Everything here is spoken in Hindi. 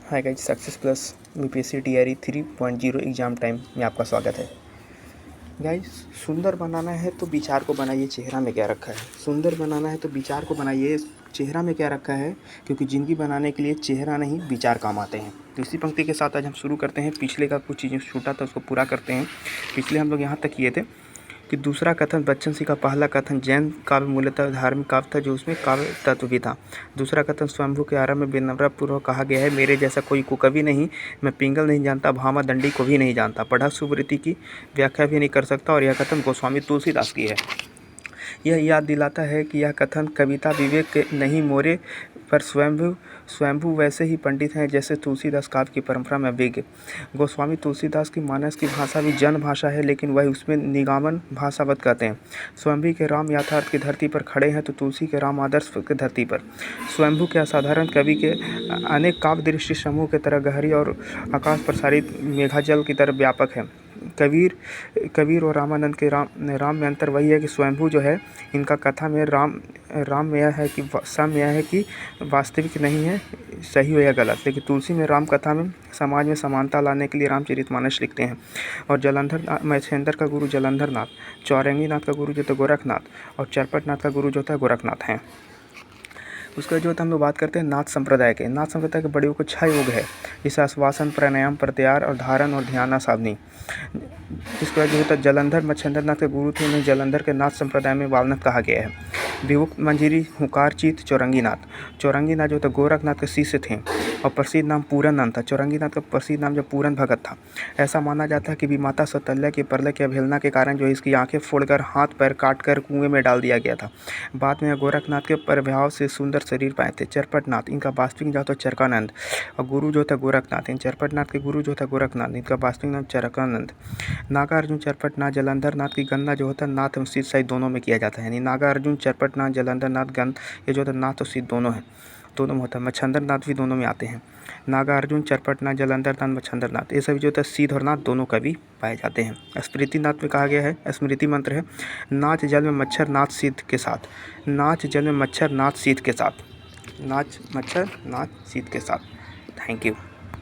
Hi guys, success plus BPSC TRE 3.0 exam time में आपका स्वागत है। गाइस, सुंदर बनाना है तो विचार को बनाइए, चेहरा में क्या रखा है। सुंदर बनाना है तो विचार को बनाइए, चेहरा में क्या रखा है। क्योंकि ज़िंदगी बनाने के लिए चेहरा नहीं विचार काम आते हैं। तो इसी पंक्ति के साथ आज हम शुरू करते हैं। पिछले का कुछ चीज़ें छूटा था उसको पूरा करते हैं। पिछले हम लोग यहाँ तक किए थे कि दूसरा कथन बच्चन सिंह का पहला कथन जैन काव्य मूलतः धार्मिक काव्य था, जो उसमें काव्य तत्व भी था। दूसरा कथन स्वयंभू के आरंभ में विनम्रपूर्वक कहा गया है, मेरे जैसा कोई को कभी नहीं, मैं पिंगल नहीं जानता, भामा दंडी को भी नहीं जानता, पढ़ा सुवृत्ति की व्याख्या भी नहीं कर सकता। और यह कथन गोस्वामी तुलसीदास की है। यह याद दिलाता है कि यह कथन कविता विवेक के नहीं मोरे पर स्वयंभू वैसे ही पंडित हैं जैसे तुलसीदास काव्य की परंपरा में विज्ञ। गोस्वामी तुलसीदास की मानस की भाषा भी जन भाषा है, लेकिन वह उसमें निगमन भाषावत कहते हैं। स्वयंभू के राम यथार्थ की धरती पर खड़े हैं तो तुलसी के राम आदर्श की धरती पर। स्वयंभू के असाधारण कवि के अनेक काव्य दृष्टि समूह की तरह गहरी और आकाश प्रसारित मेघाजल की तरह व्यापक है। कबीर और रामानंद के राम में अंतर वही है कि स्वयंभू जो है, इनका कथा में राम में यह है कि सम यह है कि वास्तविक नहीं है, सही हो या गलत। लेकिन तुलसी में राम कथा में समाज में समानता लाने के लिए रामचरितमानस लिखते हैं। और जलंधर महेंद्र का गुरु जलंधर नाथ, चौरंगी नाथ का गुरु जो था गोरखनाथ, और चरपट नाथ का गुरु जो था गोरखनाथ हैं। उसके जो हम लोग बात करते हैं नाथ संप्रदाय के। नाथ संप्रदाय के बड़े को 6 योग है, जैसे आश्वासन, प्राणायाम, प्रत्याहार और धारण और ध्यान साधनी। इसके बाद जो होता है जलंधर मच्छेंद्र नाथ के गुरु थे, उन्हें जलंधर के नाथ संप्रदाय में वालनाथ कहा गया है। विमुक्त मंजीरी हुकारचीत चौरंगी नाथ जो था गोरखनाथ के शिष्य थे और प्रसिद्ध नाम पूरन नाथ था। चौरंगी नाथ का प्रसिद्ध नाम जो पूरन भगत था। ऐसा माना जाता है कि माता सौतल्या के प्रलय की अवहेलना के कारण जो इसकी आंखें फोड़कर हाथ पैर काटकर कुएं में डाल दिया गया था। बाद में गोरखनाथ के प्रभाव से सुंदर शरीर पाए थे। चरपट नाथ, इनका वास्तविक नाम तो चरकानंद और गुरु जो था गोरखनाथ। इन चरपट नाथ के गुरु जो था गोरखनाथ, इनका वास्तविक नाम चरकानंद। नागार्जुन चरपट नाथ जलंधर नाथ की गणना जो होता है नाथ एवं सिद्ध सहित दोनों में किया जाता है। यानी नागार्जुन चरपट नाथ जलंधर नाथ गण ये जो होता है नाथ और सिद्ध दोनों है, दोनों में होता है। मच्छंदर नाथ भी दोनों में आते हैं। नागार्जुन चरपट नाथ जलंधर नाथ मच्छंदर नाथ ये सभी जो होता है सिद्ध और नाथ दोनों कवि पाए जाते हैं। स्मृति नाथ में कहा गया है, स्मृति मंत्र है, नाच जल में मच्छर नाथ सिद्ध के साथ, नाच जल में मच्छर नाथ सिद्ध के साथ, नाच मच्छर नाथ सिद्ध के साथ। Thank you.